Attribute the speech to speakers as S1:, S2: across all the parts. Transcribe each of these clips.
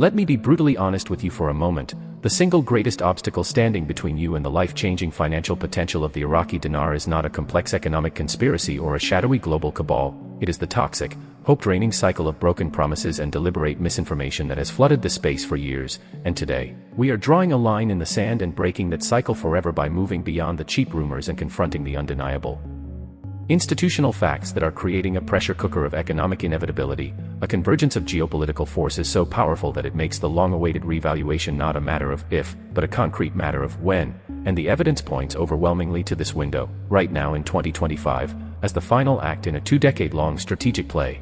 S1: Let me be brutally honest with you for a moment. The single greatest obstacle standing between you and the life-changing financial potential of the Iraqi dinar is not a complex economic conspiracy or a shadowy global cabal. It is the toxic, hope-draining cycle of broken promises and deliberate misinformation that has flooded the space for years. And today, we are drawing a line in the sand and breaking that cycle forever by moving beyond the cheap rumors and confronting the undeniable institutional facts that are creating a pressure cooker of economic inevitability, a convergence of geopolitical forces so powerful that it makes the long-awaited revaluation not a matter of if, but a concrete matter of when, and the evidence points overwhelmingly to this window, right now in 2025, as the final act in a two-decade-long strategic play.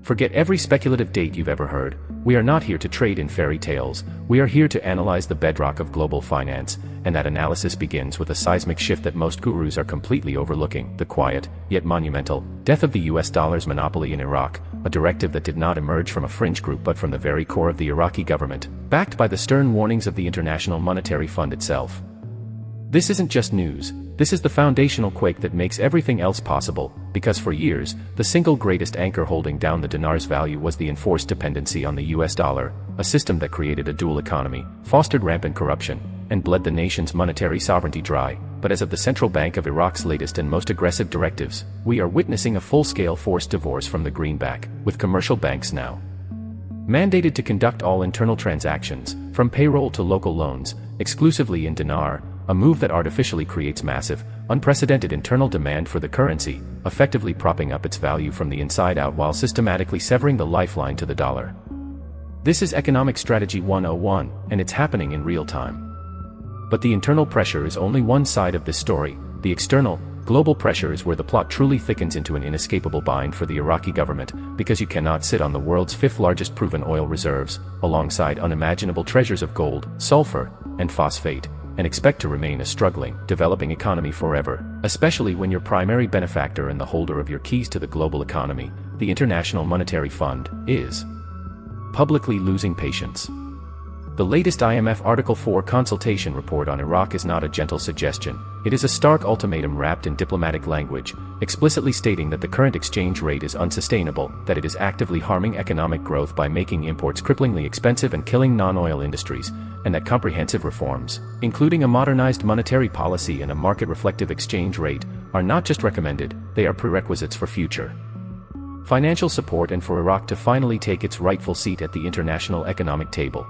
S1: Forget every speculative date you've ever heard. We are not here to trade in fairy tales. We are here to analyze the bedrock of global finance, and that analysis begins with a seismic shift that most gurus are completely overlooking: the quiet, yet monumental, death of the US dollar's monopoly in Iraq, a directive that did not emerge from a fringe group but from the very core of the Iraqi government, backed by the stern warnings of the International Monetary Fund itself. This isn't just news. This is the foundational quake that makes everything else possible, because for years, the single greatest anchor holding down the dinar's value was the enforced dependency on the US dollar, a system that created a dual economy, fostered rampant corruption, and bled the nation's monetary sovereignty dry. But as of the Central Bank of Iraq's latest and most aggressive directives, we are witnessing a full-scale forced divorce from the greenback, with commercial banks now mandated to conduct all internal transactions, from payroll to local loans, exclusively in dinar, a move that artificially creates massive, unprecedented internal demand for the currency, effectively propping up its value from the inside out while systematically severing the lifeline to the dollar. This is Economic Strategy 101, and it's happening in real time. But the internal pressure is only one side of this story. The external, global pressure is where the plot truly thickens into an inescapable bind for the Iraqi government, because you cannot sit on the world's fifth largest proven oil reserves, alongside unimaginable treasures of gold, sulfur, and phosphate, and expect to remain a struggling, developing economy forever, especially when your primary benefactor and the holder of your keys to the global economy, the International Monetary Fund, is publicly losing patience. The latest IMF Article 4 consultation report on Iraq is not a gentle suggestion. It is a stark ultimatum wrapped in diplomatic language, explicitly stating that the current exchange rate is unsustainable, that it is actively harming economic growth by making imports cripplingly expensive and killing non-oil industries, and that comprehensive reforms, including a modernized monetary policy and a market-reflective exchange rate, are not just recommended, they are prerequisites for future financial support and for Iraq to finally take its rightful seat at the international economic table.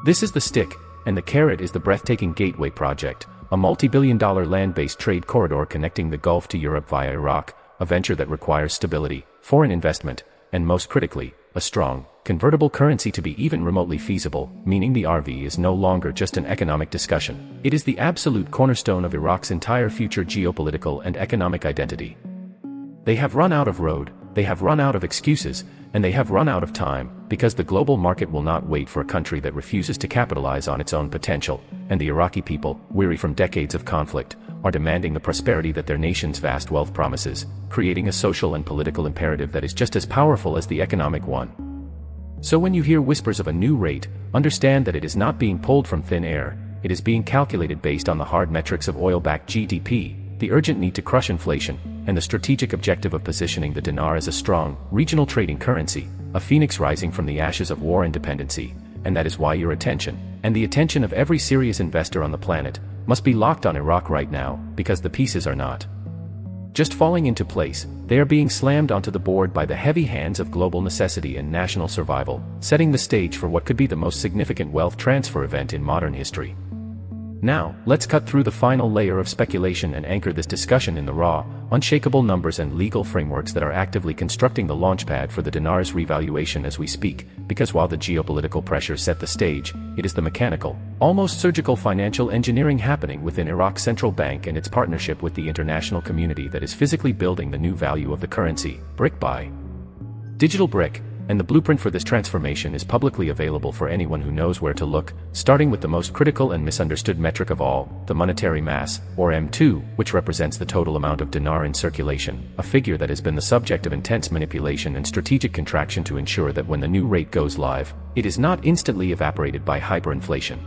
S1: This is the stick, and the carrot is the breathtaking Gateway Project, a multi-billion-dollar land-based trade corridor connecting the Gulf to Europe via Iraq, a venture that requires stability, foreign investment, and most critically, a strong, convertible currency to be even remotely feasible, meaning the RV is no longer just an economic discussion. It is the absolute cornerstone of Iraq's entire future geopolitical and economic identity. They have run out of road, they have run out of excuses, and they have run out of time, because the global market will not wait for a country that refuses to capitalize on its own potential, and the Iraqi people, weary from decades of conflict, are demanding the prosperity that their nation's vast wealth promises, creating a social and political imperative that is just as powerful as the economic one. So when you hear whispers of a new rate, understand that it is not being pulled from thin air, it is being calculated based on the hard metrics of oil-backed GDP, the urgent need to crush inflation, and the strategic objective of positioning the dinar as a strong, regional trading currency, a phoenix rising from the ashes of war and dependency. And that is why your attention, and the attention of every serious investor on the planet, must be locked on Iraq right now, because the pieces are not just falling into place, they are being slammed onto the board by the heavy hands of global necessity and national survival, setting the stage for what could be the most significant wealth transfer event in modern history. Now, let's cut through the final layer of speculation and anchor this discussion in the raw, unshakable numbers and legal frameworks that are actively constructing the launchpad for the dinar's revaluation as we speak, because while the geopolitical pressures set the stage, it is the mechanical, almost surgical financial engineering happening within Iraq's central bank and its partnership with the international community that is physically building the new value of the currency, brick by digital brick. And the blueprint for this transformation is publicly available for anyone who knows where to look, starting with the most critical and misunderstood metric of all, the monetary mass, or M2, which represents the total amount of dinar in circulation, a figure that has been the subject of intense manipulation and strategic contraction to ensure that when the new rate goes live, it is not instantly evaporated by hyperinflation.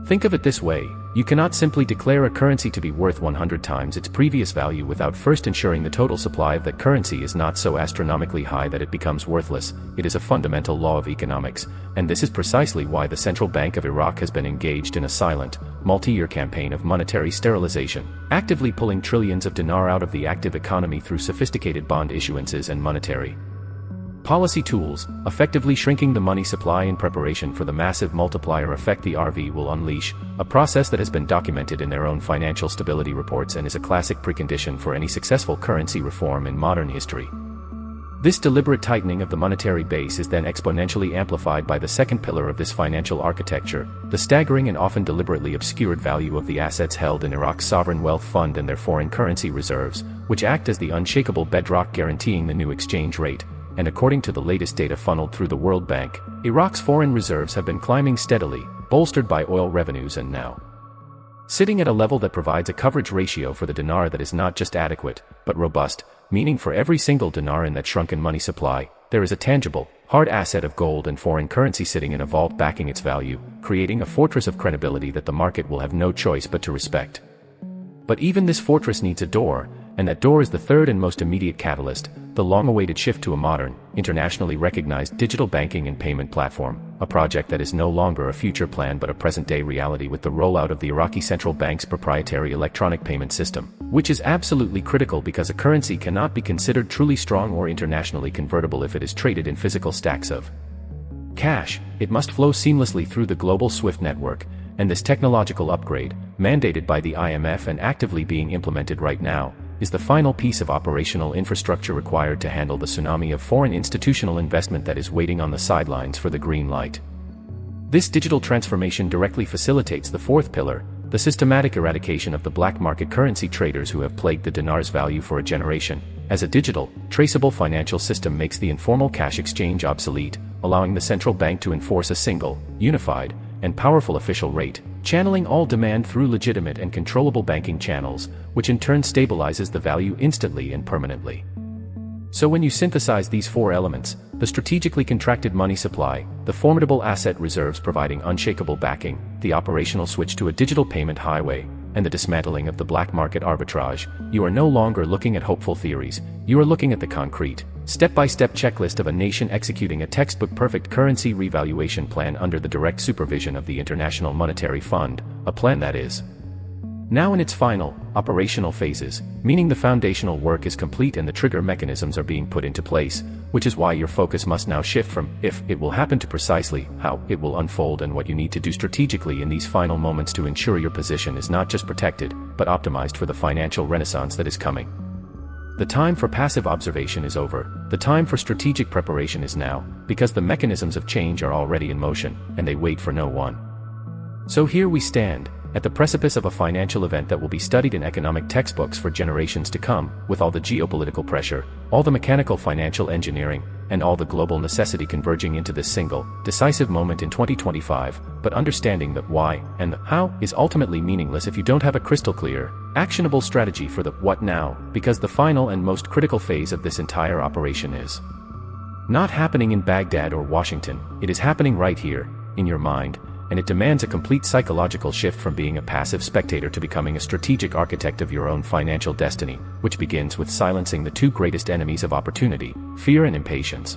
S1: Think of it this way, You cannot simply declare a currency to be worth 100 times its previous value without first ensuring the total supply of that currency is not so astronomically high that it becomes worthless. It is a fundamental law of economics, and this is precisely why the Central Bank of Iraq has been engaged in a silent, multi-year campaign of monetary sterilization, actively pulling trillions of dinar out of the active economy through sophisticated bond issuances and monetary policy tools, effectively shrinking the money supply in preparation for the massive multiplier effect the RV will unleash, a process that has been documented in their own financial stability reports and is a classic precondition for any successful currency reform in modern history. This deliberate tightening of the monetary base is then exponentially amplified by the second pillar of this financial architecture, the staggering and often deliberately obscured value of the assets held in Iraq's sovereign wealth fund and their foreign currency reserves, which act as the unshakable bedrock guaranteeing the new exchange rate. And according to the latest data funneled through the World Bank, Iraq's foreign reserves have been climbing steadily, bolstered by oil revenues and now sitting at a level that provides a coverage ratio for the dinar that is not just adequate, but robust, meaning for every single dinar in that shrunken money supply, there is a tangible, hard asset of gold and foreign currency sitting in a vault backing its value, creating a fortress of credibility that the market will have no choice but to respect. But even this fortress needs a door, and that door is the third and most immediate catalyst, the long-awaited shift to a modern, internationally recognized digital banking and payment platform, a project that is no longer a future plan but a present-day reality with the rollout of the Iraqi Central Bank's proprietary electronic payment system, which is absolutely critical because a currency cannot be considered truly strong or internationally convertible if it is traded in physical stacks of cash. It must flow seamlessly through the global SWIFT network, and this technological upgrade, mandated by the IMF and actively being implemented right now, is the final piece of operational infrastructure required to handle the tsunami of foreign institutional investment that is waiting on the sidelines for the green light. This digital transformation directly facilitates the fourth pillar, the systematic eradication of the black market currency traders who have plagued the dinar's value for a generation, as a digital, traceable financial system makes the informal cash exchange obsolete, allowing the central bank to enforce a single, unified, and powerful official rate, channeling all demand through legitimate and controllable banking channels, which in turn stabilizes the value instantly and permanently. So when you synthesize these four elements, the strategically contracted money supply, the formidable asset reserves providing unshakable backing, the operational switch to a digital payment highway, and the dismantling of the black market arbitrage, you are no longer looking at hopeful theories, you are looking at the concrete, step-by-step checklist of a nation executing a textbook-perfect currency revaluation plan under the direct supervision of the International Monetary Fund, a plan that is now in its final, operational phases, meaning the foundational work is complete and the trigger mechanisms are being put into place, which is why your focus must now shift from if it will happen to precisely how it will unfold and what you need to do strategically in these final moments to ensure your position is not just protected, but optimized for the financial renaissance that is coming. The time for passive observation is over, the time for strategic preparation is now, because the mechanisms of change are already in motion, and they wait for no one. So here we stand, at the precipice of a financial event that will be studied in economic textbooks for generations to come, with all the geopolitical pressure, all the mechanical financial engineering, and all the global necessity converging into this single, decisive moment in 2025, but understanding that why and the how is ultimately meaningless if you don't have a crystal clear, actionable strategy for the what now, because the final and most critical phase of this entire operation is not happening in Baghdad or Washington, it is happening right here, in your mind, and it demands a complete psychological shift from being a passive spectator to becoming a strategic architect of your own financial destiny, which begins with silencing the two greatest enemies of opportunity, fear and impatience.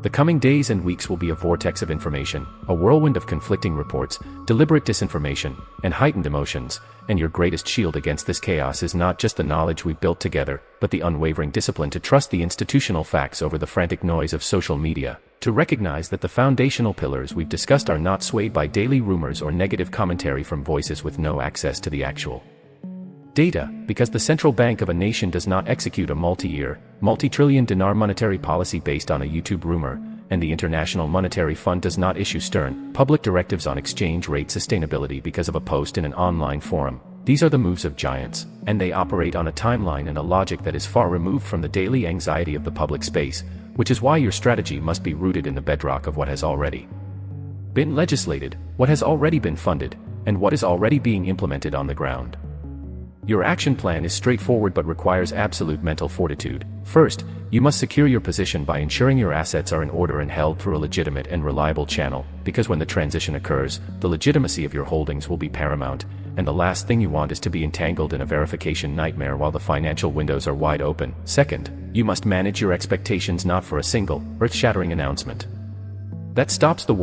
S1: The coming days and weeks will be a vortex of information, a whirlwind of conflicting reports, deliberate disinformation, and heightened emotions, and your greatest shield against this chaos is not just the knowledge we've built together, but the unwavering discipline to trust the institutional facts over the frantic noise of social media, to recognize that the foundational pillars we've discussed are not swayed by daily rumors or negative commentary from voices with no access to the actual data, because the central bank of a nation does not execute a multi-year, multi-trillion dinar monetary policy based on a YouTube rumor, and the International Monetary Fund does not issue stern, public directives on exchange rate sustainability because of a post in an online forum. These are the moves of giants, and they operate on a timeline and a logic that is far removed from the daily anxiety of the public space, which is why your strategy must be rooted in the bedrock of what has already been legislated, what has already been funded, and what is already being implemented on the ground. Your action plan is straightforward but requires absolute mental fortitude. First, you must secure your position by ensuring your assets are in order and held through a legitimate and reliable channel, because when the transition occurs, the legitimacy of your holdings will be paramount, and the last thing you want is to be entangled in a verification nightmare while the financial windows are wide open. Second, you must manage your expectations not for a single, earth-shattering announcement that stops the